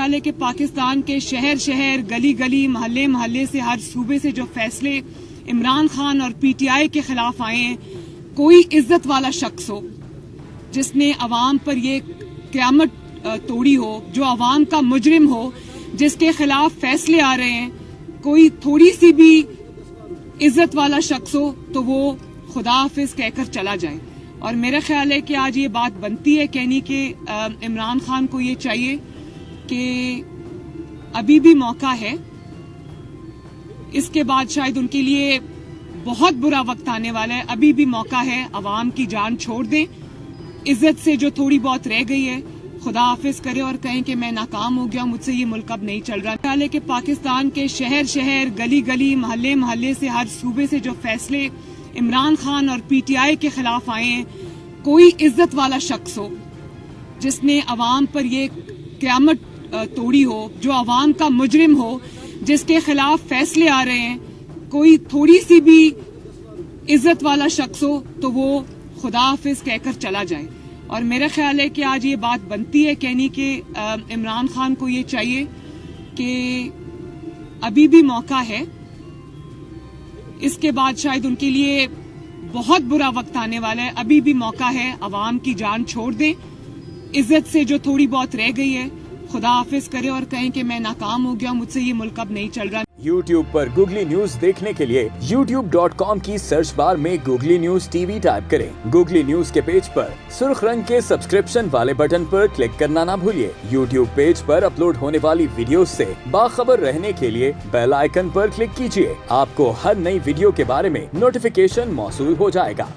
ख्याल है कि पाकिस्तान के शहर शहर गली गली महल्ले महल्ले से हर सूबे से जो फैसले इमरान खान और पीटीआई के खिलाफ आए हैं, कोई इज्जत वाला शख्स हो जिसने अवाम पर ये क़यामत तोड़ी हो, जो अवाम का मुजरिम हो, जिसके खिलाफ फैसले आ रहे हैं, कोई थोड़ी सी भी इज्जत वाला शख्स हो तो वो खुदा हाफिज कहकर चला जाए। और मेरा ख्याल है कि आज ये बात बनती है कहनी कि इमरान खान को ये चाहिए कि अभी भी मौका है, इसके बाद शायद उनके लिए बहुत बुरा वक्त आने वाला है, अभी भी मौका है, अवाम की जान छोड़ दें, इज्जत से जो थोड़ी बहुत रह गई है खुदा हाफिज करे और कहें कि मैं नाकाम हो गया, मुझसे ये मुल्क अब नहीं चल रहा। ख्याल है कि पाकिस्तान के शहर शहर गली गली महल्ले महल्ले से हर सूबे से जो फैसले इमरान खान और पीटीआई के खिलाफ आए हैं, कोई इज्जत वाला शख्स हो जिसने अवाम पर ये क़यामत तोड़ी हो, जो अवाम का मुजरिम हो, जिसके खिलाफ फैसले आ रहे हैं, कोई थोड़ी सी भी इज्जत वाला शख्स हो तो वो खुदा हाफिज कहकर चला जाए। और मेरा ख्याल है कि आज ये बात बनती है कहनी कि इमरान खान को ये चाहिए कि अभी भी मौका है, इसके बाद शायद उनके लिए बहुत बुरा वक्त आने वाला है, अभी भी मौका है, अवाम की जान छोड़ दें, इज्जत से जो थोड़ी बहुत रह गई है खुदा हाफिज करे और कहें कि मैं नाकाम हो गया, मुझसे ये मुल्क अब नहीं चल रहा। YouTube पर गूगली न्यूज देखने के लिए youtube.com की सर्च बार में गूगली न्यूज टीवी टाइप करें। गूगली न्यूज के पेज पर सुर्ख रंग के सब्सक्रिप्शन वाले बटन पर क्लिक करना ना भूलिए। YouTube पेज पर अपलोड होने वाली वीडियोस से बाखबर रहने के लिए बेल आइकन पर क्लिक कीजिए। आपको हर नई वीडियो के बारे में नोटिफिकेशन मौसूल हो जाएगा।